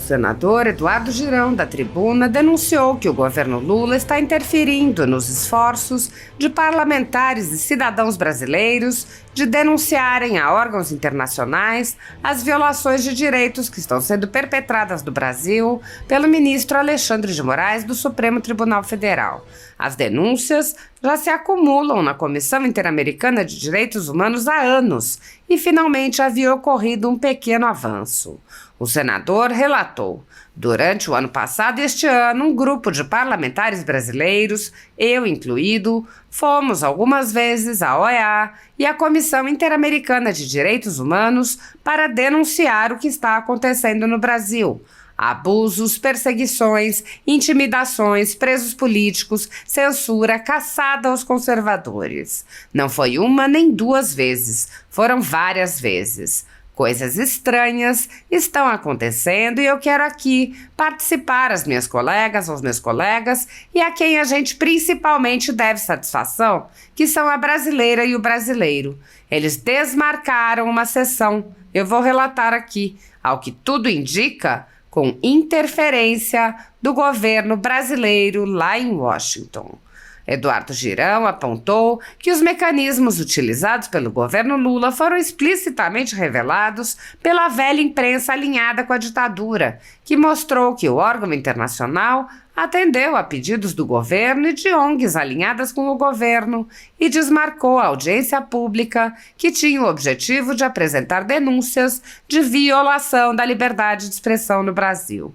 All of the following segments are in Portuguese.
senador Eduardo Girão, da Tribuna, denunciou que o governo Lula está interferindo nos esforços de parlamentares e cidadãos brasileiros de denunciarem a órgãos internacionais as violações de direitos que estão sendo perpetradas no Brasil pelo ministro Alexandre de Moraes do Supremo Tribunal Federal. As denúncias já se acumulam na Comissão Interamericana de Direitos Humanos há anos e finalmente havia ocorrido um pequeno avanço. O senador relatou: durante o ano passado e este ano, um grupo de parlamentares brasileiros, eu incluído, fomos algumas vezes à OEA e à Comissão Interamericana de Direitos Humanos para denunciar o que está acontecendo no Brasil. Abusos, perseguições, intimidações, presos políticos, censura, caçada aos conservadores. Não foi uma nem duas vezes, foram várias vezes. Coisas estranhas estão acontecendo e eu quero aqui participar aos meus colegas e a quem a gente principalmente deve satisfação, que são a brasileira e o brasileiro. Eles desmarcaram uma sessão, eu vou relatar aqui, ao que tudo indica, com interferência do governo brasileiro lá em Washington. Eduardo Girão apontou que os mecanismos utilizados pelo governo Lula foram explicitamente revelados pela velha imprensa alinhada com a ditadura, que mostrou que o órgão internacional atendeu a pedidos do governo e de ONGs alinhadas com o governo e desmarcou a audiência pública que tinha o objetivo de apresentar denúncias de violação da liberdade de expressão no Brasil.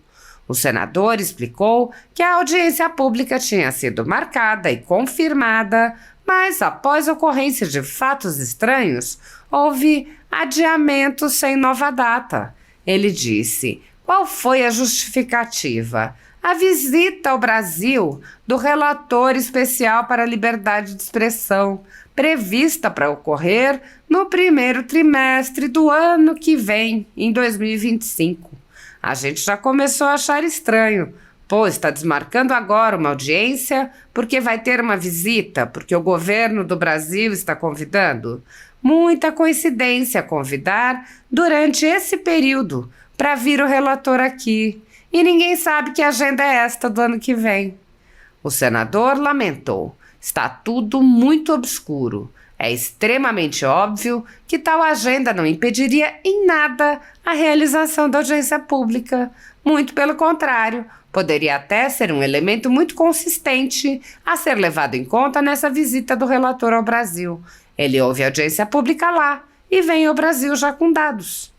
O senador explicou que a audiência pública tinha sido marcada e confirmada, mas após ocorrência de fatos estranhos, houve adiamento sem nova data. Ele disse: qual foi a justificativa? A visita ao Brasil do relator especial para a liberdade de expressão, prevista para ocorrer no primeiro trimestre do ano que vem, em 2025. A gente já começou a achar estranho. Pô, está desmarcando agora uma audiência porque vai ter uma visita, porque o governo do Brasil está convidando? Muita coincidência convidar durante esse período para vir o relator aqui. E ninguém sabe que agenda é esta do ano que vem. O senador lamentou: está tudo muito obscuro. É extremamente óbvio que tal agenda não impediria em nada a realização da audiência pública. Muito pelo contrário, poderia até ser um elemento muito consistente a ser levado em conta nessa visita do relator ao Brasil. Ele ouve a audiência pública lá e vem ao Brasil já com dados.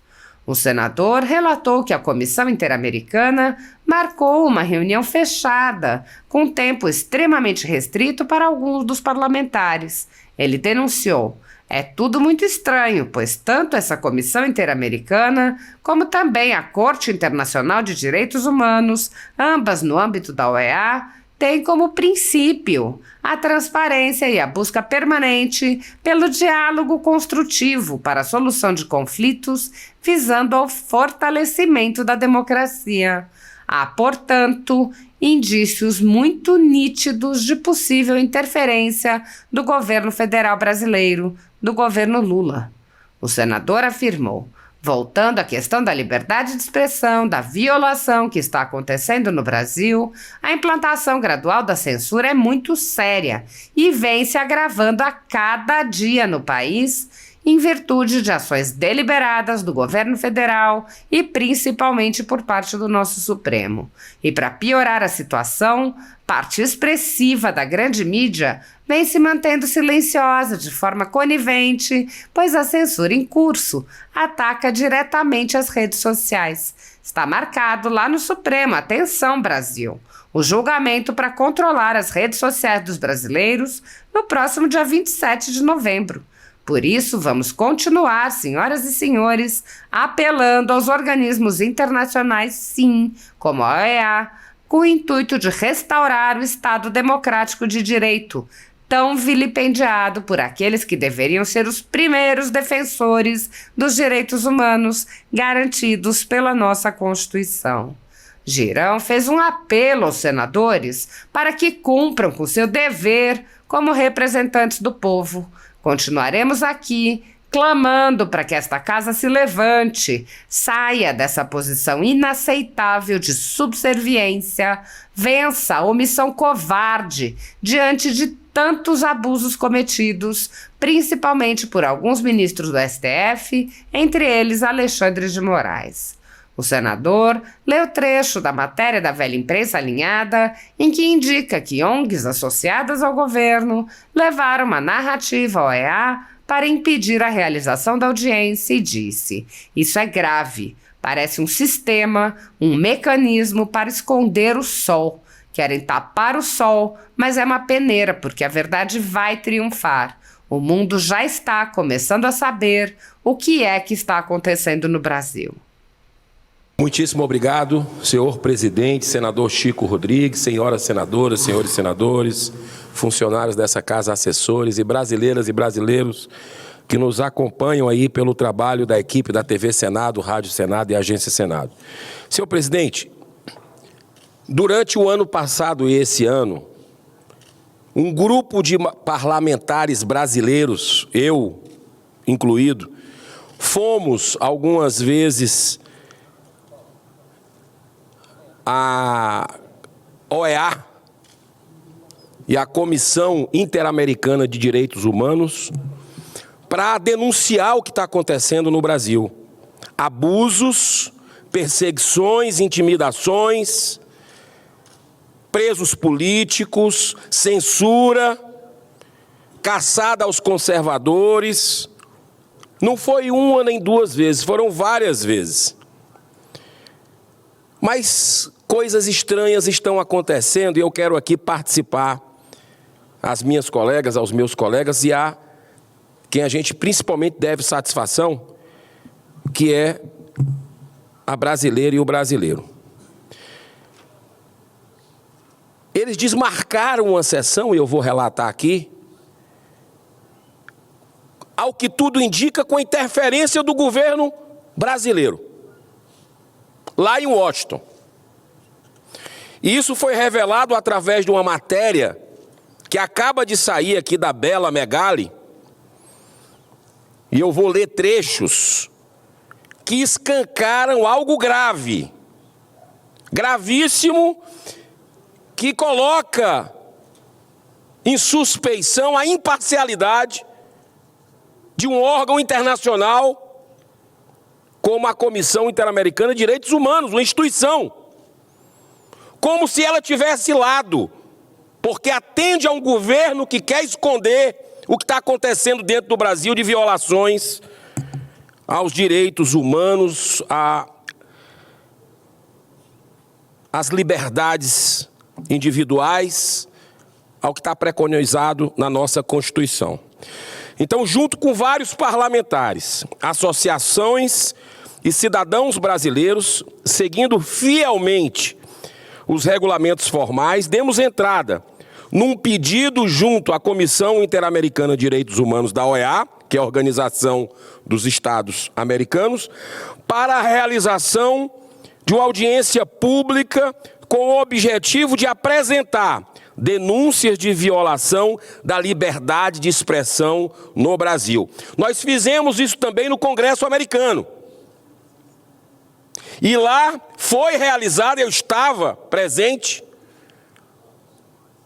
O senador relatou que a Comissão Interamericana marcou uma reunião fechada, com tempo extremamente restrito para alguns dos parlamentares. Ele denunciou: é tudo muito estranho, pois tanto essa Comissão Interamericana como também a Corte Internacional de Direitos Humanos, ambas no âmbito da OEA, têm como princípio a transparência e a busca permanente pelo diálogo construtivo para a solução de conflitos, visando ao fortalecimento da democracia. Há, portanto, indícios muito nítidos de possível interferência do governo federal brasileiro, do governo Lula. O senador afirmou: voltando à questão da liberdade de expressão, da violação que está acontecendo no Brasil, a implantação gradual da censura é muito séria e vem se agravando a cada dia no país, em virtude de ações deliberadas do governo federal e principalmente por parte do nosso Supremo. E para piorar a situação, parte expressiva da grande mídia vem se mantendo silenciosa de forma conivente, pois a censura em curso ataca diretamente as redes sociais. Está marcado lá no Supremo, atenção Brasil, o julgamento para controlar as redes sociais dos brasileiros no próximo dia 27 de novembro. Por isso, vamos continuar, senhoras e senhores, apelando aos organismos internacionais, sim, como a OEA, com o intuito de restaurar o Estado democrático de direito, tão vilipendiado por aqueles que deveriam ser os primeiros defensores dos direitos humanos garantidos pela nossa Constituição. Girão fez um apelo aos senadores para que cumpram com seu dever como representantes do povo. Continuaremos aqui clamando para que esta casa se levante, saia dessa posição inaceitável de subserviência, vença a omissão covarde diante de tantos abusos cometidos, principalmente por alguns ministros do STF, entre eles Alexandre de Moraes. O senador leu trecho da matéria da velha imprensa alinhada, em que indica que ONGs associadas ao governo levaram uma narrativa à OEA para impedir a realização da audiência e disse: isso é grave, parece um sistema, um mecanismo para esconder o sol. Querem tapar o sol, mas é uma peneira, porque a verdade vai triunfar. O mundo já está começando a saber o que é que está acontecendo no Brasil. Muitíssimo obrigado, senhor presidente, senador Chico Rodrigues, senhoras senadoras, senhores senadores, funcionários dessa casa, assessores e brasileiras e brasileiros que nos acompanham aí pelo trabalho da equipe da TV Senado, Rádio Senado e Agência Senado. Senhor presidente, durante o ano passado e esse ano, um grupo de parlamentares brasileiros, eu incluído, fomos algumas vezes a OEA e a Comissão Interamericana de Direitos Humanos para denunciar o que está acontecendo no Brasil. Abusos, perseguições, intimidações, presos políticos, censura, caçada aos conservadores. Não foi uma nem duas vezes, foram várias vezes. Mas coisas estranhas estão acontecendo e eu quero aqui participar, às minhas colegas, aos meus colegas e a quem a gente principalmente deve satisfação, que é a brasileira e o brasileiro. Eles desmarcaram uma sessão, e eu vou relatar aqui, ao que tudo indica, com interferência do governo brasileiro, lá em Washington. E isso foi revelado através de uma matéria que acaba de sair aqui da Bela Megali, e eu vou ler trechos que escancaram algo grave, gravíssimo, que coloca em suspeição a imparcialidade de um órgão internacional como a Comissão Interamericana de Direitos Humanos, uma instituição, como se ela tivesse lado, porque atende a um governo que quer esconder o que está acontecendo dentro do Brasil de violações aos direitos humanos, às liberdades individuais, ao que está preconizado na nossa Constituição. Então, junto com vários parlamentares, associações e cidadãos brasileiros, seguindo fielmente os regulamentos formais, demos entrada num pedido junto à Comissão Interamericana de Direitos Humanos da OEA, que é a Organização dos Estados Americanos, para a realização de uma audiência pública com o objetivo de apresentar denúncias de violação da liberdade de expressão no Brasil. Nós fizemos isso também no Congresso americano. E lá foi realizada, eu estava presente,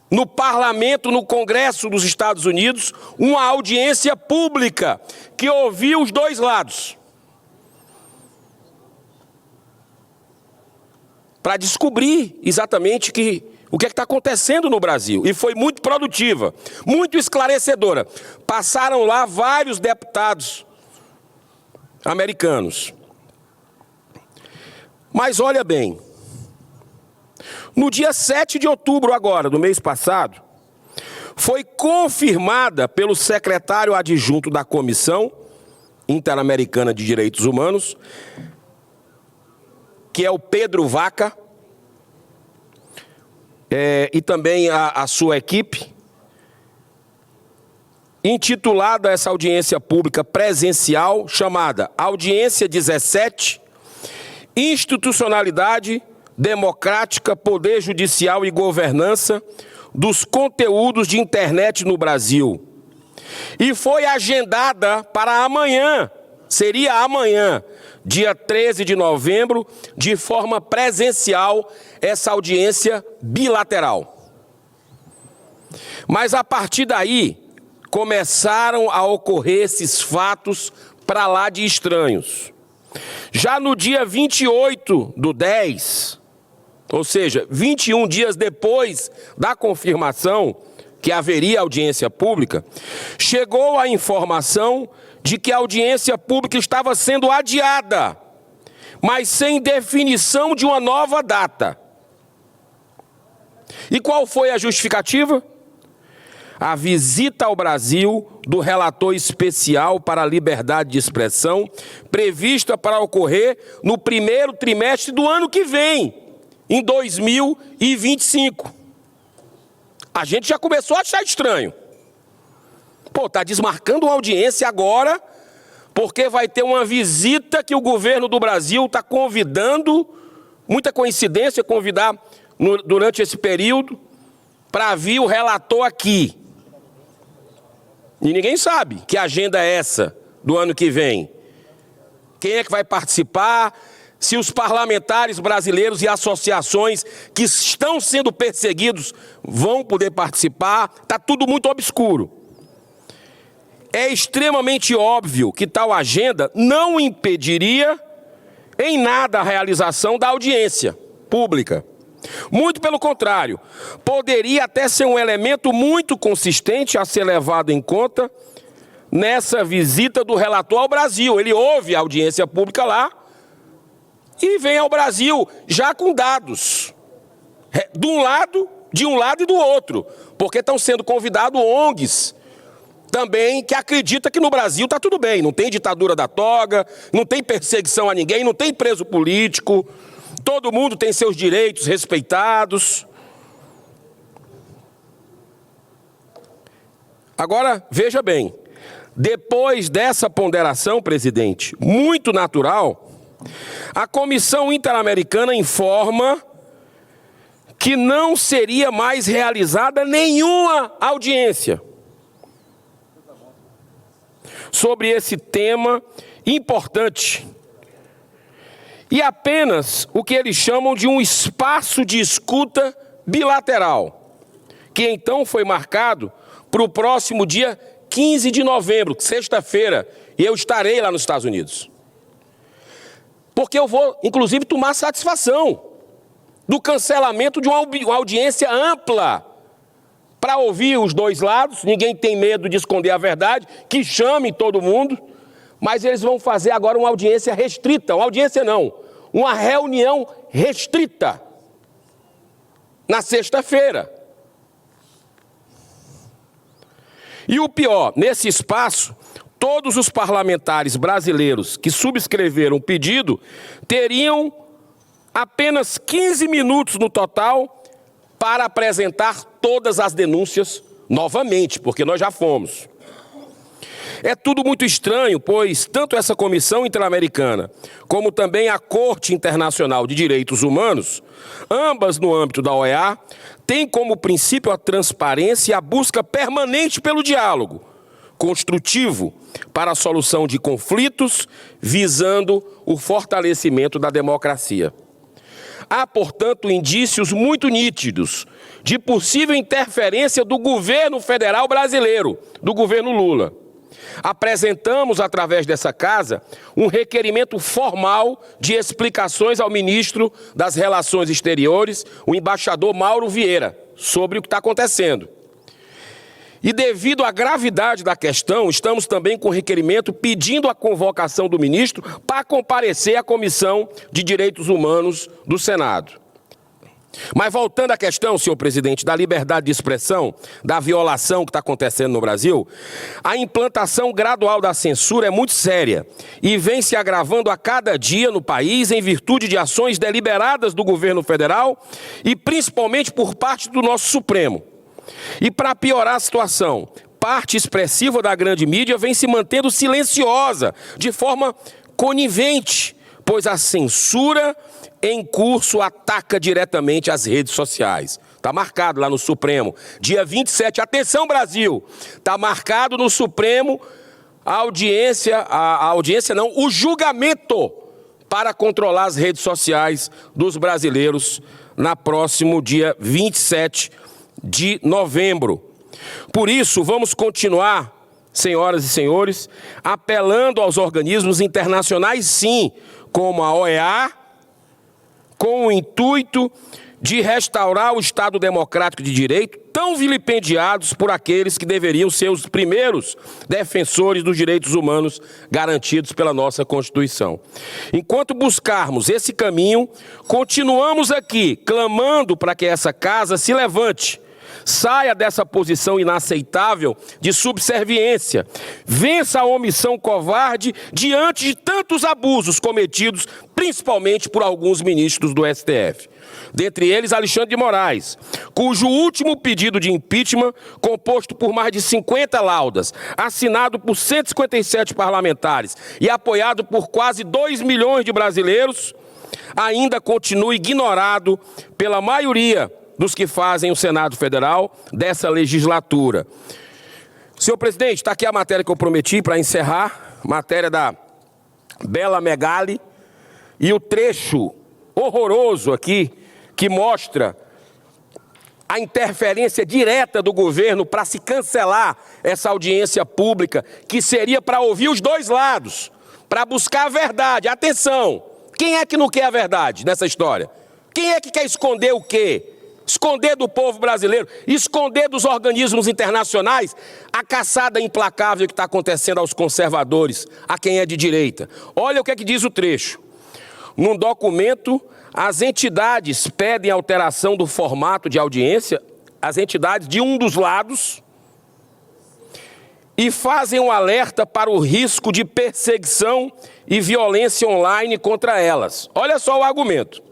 no parlamento, no Congresso dos Estados Unidos, uma audiência pública que ouviu os dois lados, para descobrir exatamente o que está acontecendo no Brasil. E foi muito produtiva, muito esclarecedora. Passaram lá vários deputados americanos. Mas olha bem, no dia 7 de outubro agora, do mês passado, foi confirmada pelo secretário adjunto da Comissão Interamericana de Direitos Humanos, que é o Pedro Vaca, e também a sua equipe, intitulada essa audiência pública presencial, chamada Audiência 17, Institucionalidade Democrática, Poder Judicial e Governança dos Conteúdos de Internet no Brasil. e foi agendada para amanhã, seria amanhã, dia 13 de novembro, de forma presencial, essa audiência bilateral. Mas a partir daí, começaram a ocorrer esses fatos para lá de estranhos. Já no dia 28/10, ou seja, 21 dias depois da confirmação que haveria audiência pública, chegou a informação de que a audiência pública estava sendo adiada, mas sem definição de uma nova data. E qual foi a justificativa? A visita ao Brasil do relator especial para a liberdade de expressão, prevista para ocorrer no primeiro trimestre do ano que vem, em 2025. A gente já começou a achar estranho. Pô, tá desmarcando uma audiência agora, porque vai ter uma visita que o governo do Brasil está convidando, muita coincidência convidar durante esse período, para vir o relator aqui. E ninguém sabe que agenda é essa do ano que vem. Quem é que vai participar? Se os parlamentares brasileiros e associações que estão sendo perseguidos vão poder participar, está tudo muito obscuro. É extremamente óbvio que tal agenda não impediria em nada a realização da audiência pública. Muito pelo contrário, poderia até ser um elemento muito consistente a ser levado em conta nessa visita do relator ao Brasil. Ele ouve a audiência pública lá e vem ao Brasil já com dados, de um lado e do outro, porque estão sendo convidados ONGs também que acreditam que no Brasil está tudo bem, não tem ditadura da toga, não tem perseguição a ninguém, não tem preso político, todo mundo tem seus direitos respeitados. Agora, veja bem, depois dessa ponderação, presidente, muito natural, a Comissão Interamericana informa que não seria mais realizada nenhuma audiência sobre esse tema importante. E apenas o que eles chamam de um espaço de escuta bilateral, que então foi marcado para o próximo dia 15 de novembro, sexta-feira, e eu estarei lá nos Estados Unidos. Porque eu vou, inclusive, tomar satisfação do cancelamento de uma audiência ampla para ouvir os dois lados. Ninguém tem medo de esconder a verdade, que chame todo mundo. Mas eles vão fazer agora uma audiência restrita, uma audiência não, uma reunião restrita, na sexta-feira. E o pior, nesse espaço, todos os parlamentares brasileiros que subscreveram o pedido teriam apenas 15 minutos no total para apresentar todas as denúncias novamente, porque nós já fomos. É tudo muito estranho, pois tanto essa Comissão Interamericana como também a Corte Internacional de Direitos Humanos, ambas no âmbito da OEA, têm como princípio a transparência e a busca permanente pelo diálogo construtivo para a solução de conflitos, visando o fortalecimento da democracia. Há, portanto, indícios muito nítidos de possível interferência do governo federal brasileiro, do governo Lula. Apresentamos, através dessa casa, um requerimento formal de explicações ao ministro das Relações Exteriores, o embaixador Mauro Vieira, sobre o que está acontecendo. E devido à gravidade da questão, estamos também com requerimento pedindo a convocação do ministro para comparecer à Comissão de Direitos Humanos do Senado. Mas voltando à questão, senhor presidente, da liberdade de expressão, da violação que está acontecendo no Brasil, a implantação gradual da censura é muito séria e vem se agravando a cada dia no país em virtude de ações deliberadas do governo federal e principalmente por parte do nosso Supremo. E para piorar a situação, parte expressiva da grande mídia vem se mantendo silenciosa, de forma conivente, pois a censura em curso ataca diretamente as redes sociais. Está marcado lá no Supremo. Dia 27, atenção Brasil, está marcado no Supremo o julgamento para controlar as redes sociais dos brasileiros na próximo dia 27 de novembro. Por isso, vamos continuar, senhoras e senhores, apelando aos organismos internacionais, sim, como a OEA, com o intuito de restaurar o Estado democrático de direito, tão vilipendiados por aqueles que deveriam ser os primeiros defensores dos direitos humanos garantidos pela nossa Constituição. Enquanto buscarmos esse caminho, continuamos aqui clamando para que essa casa se levante, saia dessa posição inaceitável de subserviência, vença a omissão covarde diante de tantos abusos cometidos, principalmente por alguns ministros do STF. Dentre eles, Alexandre de Moraes, cujo último pedido de impeachment, composto por mais de 50 laudas, assinado por 157 parlamentares e apoiado por quase 2 milhões de brasileiros, ainda continua ignorado pela maioria dos que fazem o Senado Federal dessa legislatura. Senhor presidente, está aqui a matéria que eu prometi para encerrar, matéria da Bela Megali, e o trecho horroroso aqui, que mostra a interferência direta do governo para se cancelar essa audiência pública, que seria para ouvir os dois lados, para buscar a verdade. Atenção, quem é que não quer a verdade nessa história? Quem é que quer esconder o quê? Esconder do povo brasileiro, esconder dos organismos internacionais a caçada implacável que está acontecendo aos conservadores, a quem é de direita. Olha o que é que diz o trecho. Num documento, as entidades pedem alteração do formato de audiência, as entidades de um dos lados, e fazem um alerta para o risco de perseguição e violência online contra elas. Olha só o argumento.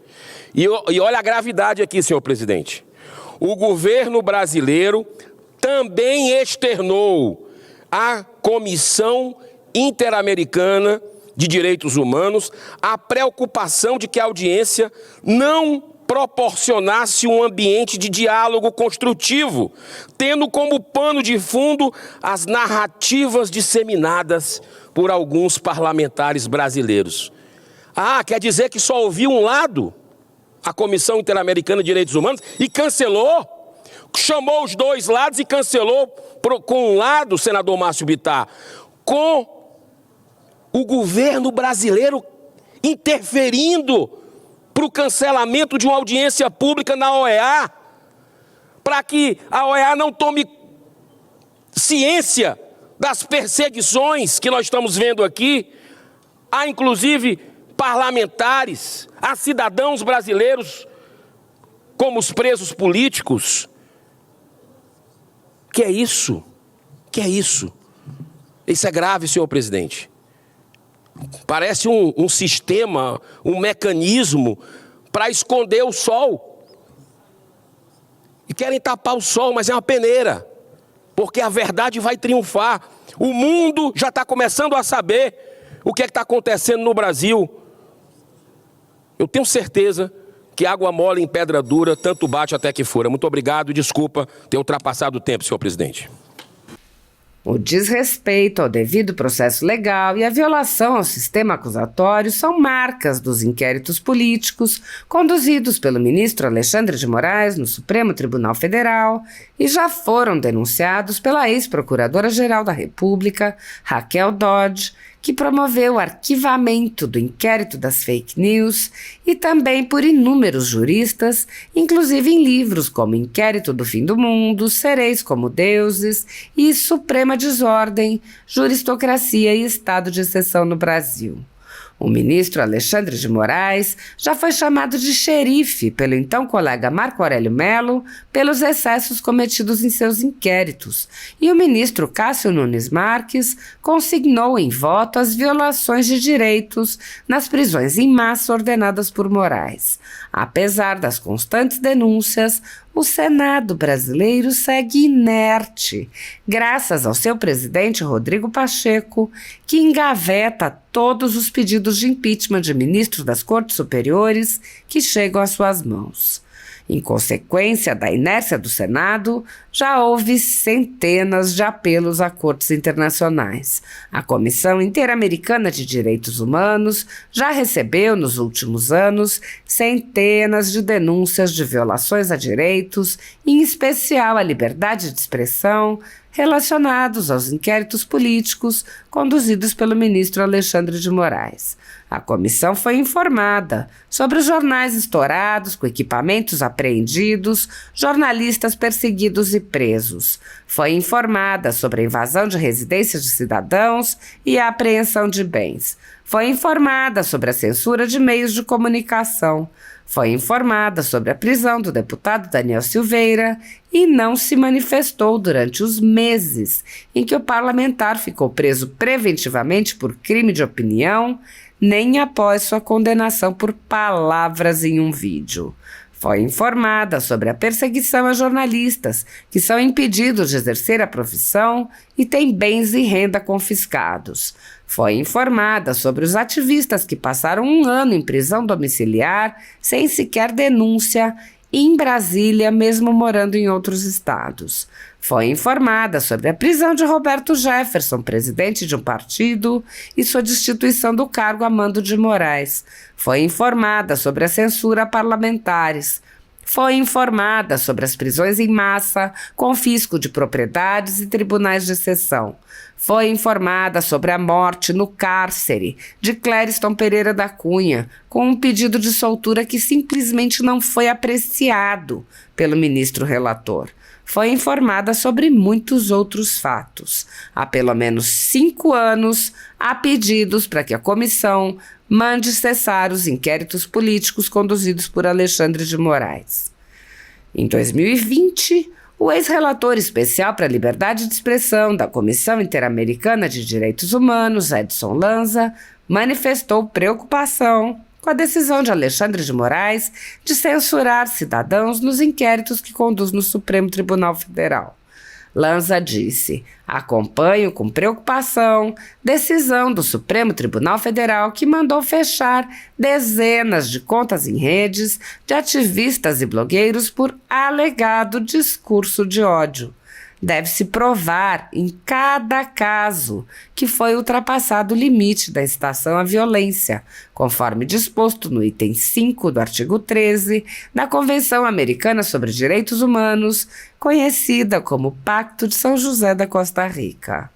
E olha a gravidade aqui, senhor presidente. O governo brasileiro também externou à Comissão Interamericana de Direitos Humanos a preocupação de que a audiência não proporcionasse um ambiente de diálogo construtivo, tendo como pano de fundo as narrativas disseminadas por alguns parlamentares brasileiros. Ah, quer dizer que só ouviu um lado? A Comissão Interamericana de Direitos Humanos, e cancelou, chamou os dois lados e cancelou com um lado, senador Márcio Bittar, com o governo brasileiro interferindo para o cancelamento de uma audiência pública na OEA, para que a OEA não tome ciência das perseguições que nós estamos vendo aqui. Há, inclusive, parlamentares, a cidadãos brasileiros, como os presos políticos. Que é isso? Que é isso? Isso é grave, senhor presidente. Parece um sistema, um mecanismo para esconder o sol. E querem tapar o sol, mas é uma peneira, porque a verdade vai triunfar. O mundo já está começando a saber o que é que está acontecendo no Brasil. Eu tenho certeza que água mole em pedra dura, tanto bate até que fura. Muito obrigado e desculpa ter ultrapassado o tempo, senhor presidente. O desrespeito ao devido processo legal e a violação ao sistema acusatório são marcas dos inquéritos políticos conduzidos pelo ministro Alexandre de Moraes no Supremo Tribunal Federal e já foram denunciados pela ex-procuradora-geral da República, Raquel Dodge, que promoveu o arquivamento do inquérito das fake news, e também por inúmeros juristas, inclusive em livros como Inquérito do Fim do Mundo, Sereis como Deuses e Suprema Desordem, Juristocracia e Estado de Exceção no Brasil. O ministro Alexandre de Moraes já foi chamado de xerife pelo então colega Marco Aurélio Mello pelos excessos cometidos em seus inquéritos, e o ministro Cássio Nunes Marques consignou em voto as violações de direitos nas prisões em massa ordenadas por Moraes. Apesar das constantes denúncias, o Senado brasileiro segue inerte, graças ao seu presidente Rodrigo Pacheco, que engaveta todos os pedidos de impeachment de ministros das Cortes Superiores que chegam às suas mãos. Em consequência da inércia do Senado, já houve centenas de apelos a cortes internacionais. A Comissão Interamericana de Direitos Humanos já recebeu, nos últimos anos, centenas de denúncias de violações a direitos, em especial à liberdade de expressão, relacionados aos inquéritos políticos conduzidos pelo ministro Alexandre de Moraes. A comissão foi informada sobre os jornais estourados com equipamentos apreendidos, jornalistas perseguidos e presos. Foi informada sobre a invasão de residências de cidadãos e a apreensão de bens. Foi informada sobre a censura de meios de comunicação. Foi informada sobre a prisão do deputado Daniel Silveira e não se manifestou durante os meses em que o parlamentar ficou preso preventivamente por crime de opinião, nem após sua condenação por palavras em um vídeo. Foi informada sobre a perseguição a jornalistas que são impedidos de exercer a profissão e têm bens e renda confiscados. Foi informada sobre os ativistas que passaram um ano em prisão domiciliar sem sequer denúncia em Brasília, mesmo morando em outros estados. Foi informada sobre a prisão de Roberto Jefferson, presidente de um partido, e sua destituição do cargo a mando de Moraes. Foi informada sobre a censura a parlamentares. Foi informada sobre as prisões em massa, confisco de propriedades e tribunais de exceção. Foi informada sobre a morte no cárcere de Clériston Pereira da Cunha, com um pedido de soltura que simplesmente não foi apreciado pelo ministro relator. Foi informada sobre muitos outros fatos. Há pelo menos 5 anos, há pedidos para que a comissão mande cessar os inquéritos políticos conduzidos por Alexandre de Moraes. Em 2020, o ex-relator especial para a liberdade de expressão da Comissão Interamericana de Direitos Humanos, Edson Lanza, manifestou preocupação com a decisão de Alexandre de Moraes de censurar cidadãos nos inquéritos que conduz no Supremo Tribunal Federal. Lanza disse: acompanho com preocupação decisão do Supremo Tribunal Federal que mandou fechar dezenas de contas em redes de ativistas e blogueiros por alegado discurso de ódio. Deve-se provar em cada caso que foi ultrapassado o limite da incitação à violência, conforme disposto no item 5 do artigo 13 da Convenção Americana sobre Direitos Humanos, conhecida como Pacto de São José da Costa Rica.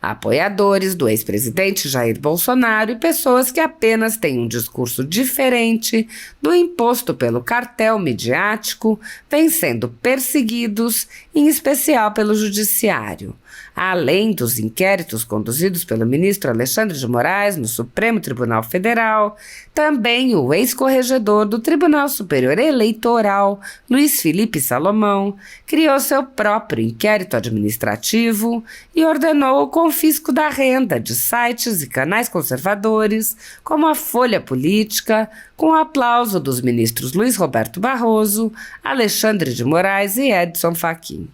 Apoiadores do ex-presidente Jair Bolsonaro e pessoas que apenas têm um discurso diferente do imposto pelo cartel midiático vêm sendo perseguidos, em especial pelo Judiciário. Além dos inquéritos conduzidos pelo ministro Alexandre de Moraes no Supremo Tribunal Federal, também o ex-corregedor do Tribunal Superior Eleitoral, Luiz Felipe Salomão, criou seu próprio inquérito administrativo e ordenou o confisco da renda de sites e canais conservadores, como a Folha Política, com o aplauso dos ministros Luiz Roberto Barroso, Alexandre de Moraes e Edson Fachin.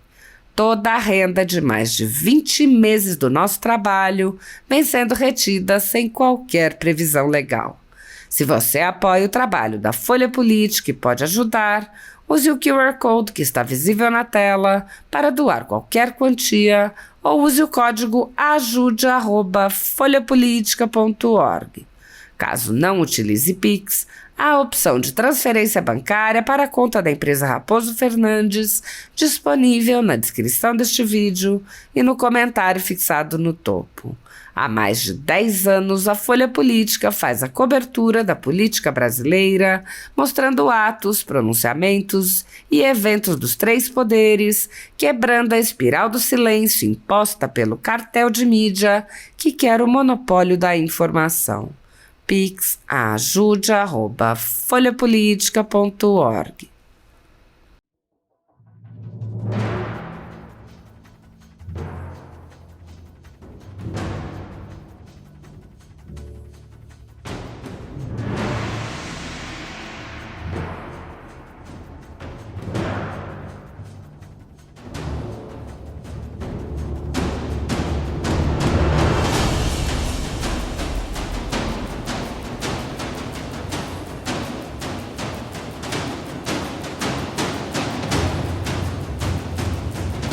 Toda a renda de mais de 20 meses do nosso trabalho vem sendo retida sem qualquer previsão legal. Se você apoia o trabalho da Folha Política e pode ajudar, use o QR Code que está visível na tela para doar qualquer quantia ou use o código ajude@folhapolitica.org. Caso não utilize Pix, há a opção de transferência bancária para a conta da empresa Raposo Fernandes, disponível na descrição deste vídeo e no comentário fixado no topo. Há mais de 10 anos, a Folha Política faz a cobertura da política brasileira, mostrando atos, pronunciamentos e eventos dos 3 poderes, quebrando a espiral do silêncio imposta pelo cartel de mídia que quer o monopólio da informação. Pix ajude@folhapolitica.org